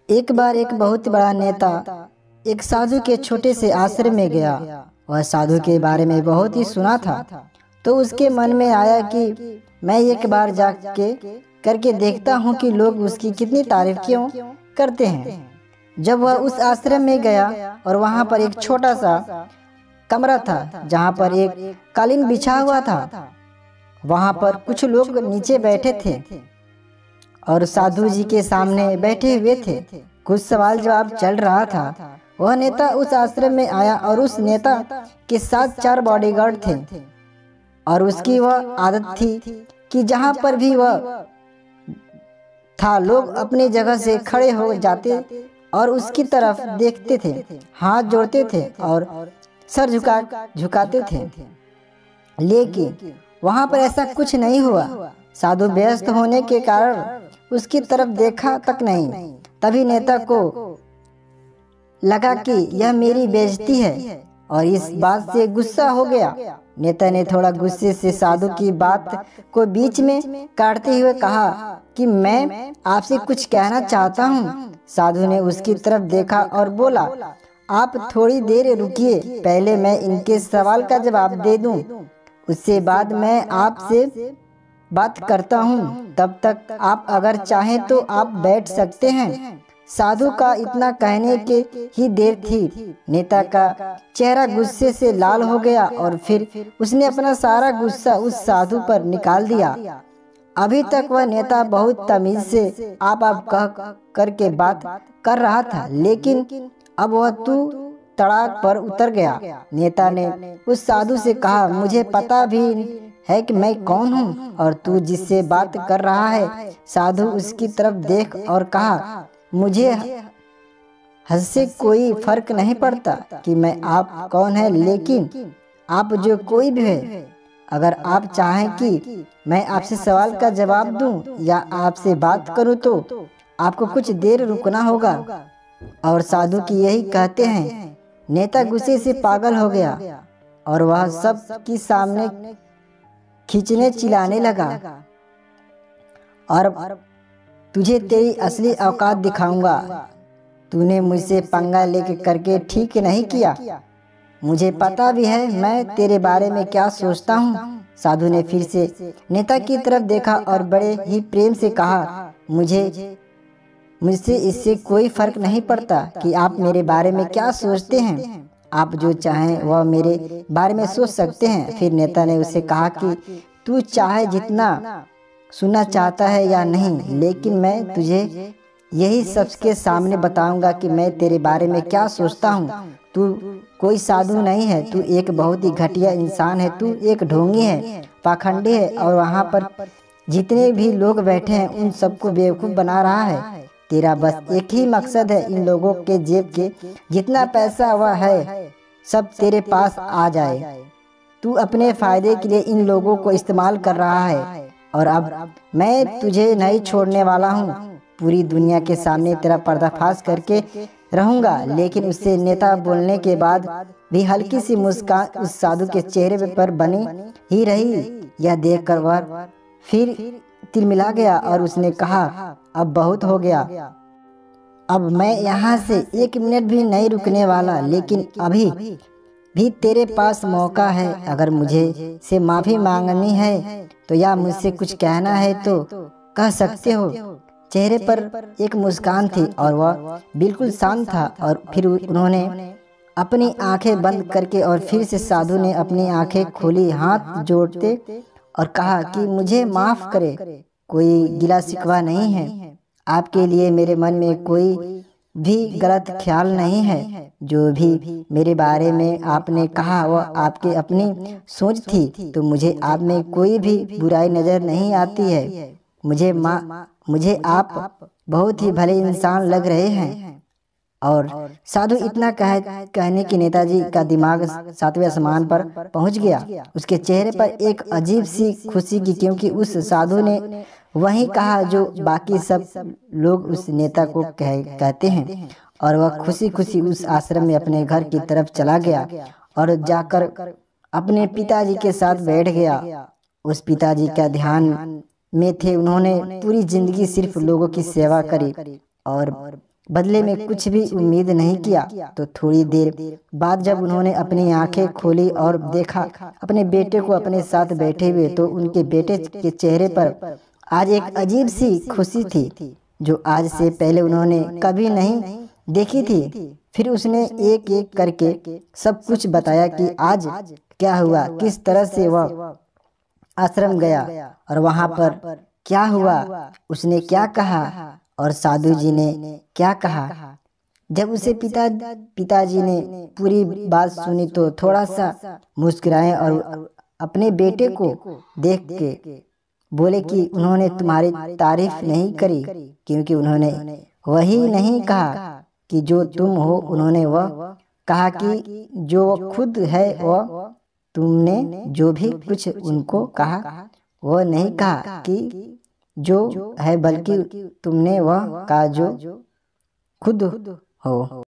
एक बार एक बहुत बड़ा नेता एक साधु के छोटे से आश्रम में गया। वह साधु के बारे में बहुत ही सुना था, तो उसके मन में आया कि मैं एक बार जाके करके देखता हूँ कि लोग उसकी कितनी तारीफ क्यों करते हैं। जब वह उस आश्रम में गया और वहाँ पर एक छोटा सा कमरा था जहाँ पर एक कालीन बिछा हुआ था। वहाँ पर कुछ लोग नीचे बैठे थे और साधु जी के सामने बैठे हुए थे। कुछ सवाल जवाब चल रहा था। वह नेता उस आश्रम में आया और उस नेता के साथ 4 बॉडीगार्ड थे और उसकी वह आदत थी कि जहाँ पर भी वह था लोग अपनी जगह से खड़े हो जाते और उसकी तरफ देखते थे, हाथ जोड़ते थे और सर झुकाते थे। लेकिन वहाँ पर ऐसा कुछ नहीं हुआ। साधु व्यस्त होने के कारण उसकी तरफ देखा तक नहीं। तभी नेता को लगा कि यह मेरी बेइज्जती है और इस बात से गुस्सा हो गया। नेता ने थोड़ा गुस्से से साधु की बात को बीच में काटते हुए कहा कि मैं आपसे कुछ कहना चाहता हूँ। साधु ने उसकी तरफ देखा और बोला, आप थोड़ी देर रुकिए, पहले मैं इनके सवाल का जवाब दे दूं, उसके बाद मैं आपसे बात करता हूँ। तब तक आप अगर चाहें तो आप बैठ सकते हैं। साधु का इतना कहने के ही देर थी, नेता का चेहरा गुस्से से लाल हो गया और फिर उसने अपना सारा गुस्सा उस साधु पर निकाल दिया। अभी तक वह नेता बहुत तमीज से आप कह करके बात कर रहा था, लेकिन अब वह तू तड़ाक पर उतर गया। नेता ने उस साधु से कहा, मुझे पता भी है कि मैं कौन हूँ और तू जिससे बात कर रहा है। साधु उसकी तरफ देख और कहा, मुझे हद से कोई फर्क नहीं पड़ता कि मैं आप कौन है, लेकिन आप जो कोई भी है, अगर आप चाहें कि मैं आपसे सवाल का जवाब दूं या आपसे बात करूं तो आपको कुछ देर रुकना होगा। और साधु की यही कहते हैं। नेता गुस्से से पागल हो गया और वह सब के सामने खींचने चिल्लाने लगा, और तुझे तेरी असली औकात दिखाऊंगा। तूने मुझसे पंगा लेके करके ठीक नहीं किया। मुझे पता भी है मैं तेरे बारे में क्या सोचता हूँ। साधु ने फिर से नेता की तरफ देखा और बड़े ही प्रेम से कहा, मुझसे इससे कोई फर्क नहीं पड़ता कि आप मेरे बारे में क्या सोचते हैं। आप जो चाहें वह मेरे बारे में सोच सकते हैं। फिर नेता ने उसे कहा कि तू चाहे जितना सुनना चाहता है या नहीं, लेकिन मैं तुझे यही सबके सामने बताऊंगा कि मैं तेरे बारे में क्या सोचता हूँ। तू कोई साधु नहीं है, तू एक बहुत ही घटिया इंसान है, तू एक ढोंगी है, पाखंडी है और वहाँ पर जितने भी लोग बैठे हैं उन सबको बेवकूफ़ बना रहा है। तेरा बस एक ही मकसद है, इन लोगों के जेब के जितना पैसा वह है सब तेरे पास आ जाए। तू अपने फ़ायदे के लिए इन लोगों को इस्तेमाल कर रहा है और अब मैं तुझे नहीं छोड़ने वाला हूँ। पूरी दुनिया के सामने तेरा पर्दाफाश करके रहूँगा। लेकिन उससे नेता बोलने के बाद भी हल्की सी मुस्कान उस साधु के चेहरे पर बनी ही रही। यह देखकर वह फिर तिलमिला गया और उसने कहा, अब बहुत हो गया, अब मैं यहाँ से 1 मिनट भी नहीं रुकने वाला। लेकिन अभी भी तेरे पास मौका है। अगर मुझे से माफ़ी मांगनी है तो या मुझसे कुछ कहना है तो कह सकते हो। चेहरे पर एक मुस्कान थी और वह बिल्कुल शांत था। और फिर उन्होंने अपनी आंखें बंद करके और फिर से साधु ने अपनी आंखें खोली, हाथ जोड़ते और कहा कि मुझे माफ़ करे, कोई गिला शिकवा नहीं है। आपके लिए मेरे मन में कोई भी गलत ख्याल नहीं है। जो भी मेरे बारे में आपने कहा वह आपके अपनी सोच थी, तो मुझे आप में कोई भी बुराई नज़र नहीं आती है। मुझे आप बहुत ही भले इंसान लग रहे हैं। और साधु इतना कहने की नेताजी का दिमाग 7वें आसमान पर पहुंच गया। उसके चेहरे पर एक अजीब सी खुशी की, क्योंकि उस साधु ने वही कहा जो बाकी सब लोग उस नेता को कहते हैं। और वह खुशी खुशी उस आश्रम में अपने घर की तरफ चला गया और जाकर अपने पिताजी के साथ बैठ गया। उस पिताजी का ध्यान में थे। उन्होंने पूरी जिंदगी सिर्फ लोगों की सेवा करी और बदले में कुछ भी उम्मीद नहीं किया। तो थोड़ी देर बाद जब उन्होंने अपनी आंखें खोली और देखा अपने बेटे को अपने साथ बैठे हुए, तो उनके बेटे के चेहरे पर आज एक अजीब सी खुशी थी जो आज से पहले उन्होंने कभी नहीं देखी थी। फिर उसने एक एक करके सब कुछ बताया कि आज क्या हुआ, किस तरह से वह आश्रम गया और वहां पर क्या हुआ, उसने क्या कहा और साधु जी ने क्या कहा। जब उसे पिताजी ने पूरी बात सुनी तो थोड़ा सा मुस्कुराए और अपने बेटे को देख के बोले कि उन्होंने तुम्हारी तारीफ नहीं करी, क्योंकि उन्होंने वही नहीं कहा कि जो तुम हो, उन्होंने वह कहा कि जो वो खुद है। वह तुमने जो भी कुछ उनको कहा वह नहीं कहा कि जो है, बल्कि तुमने वह कहा जो खुद हो।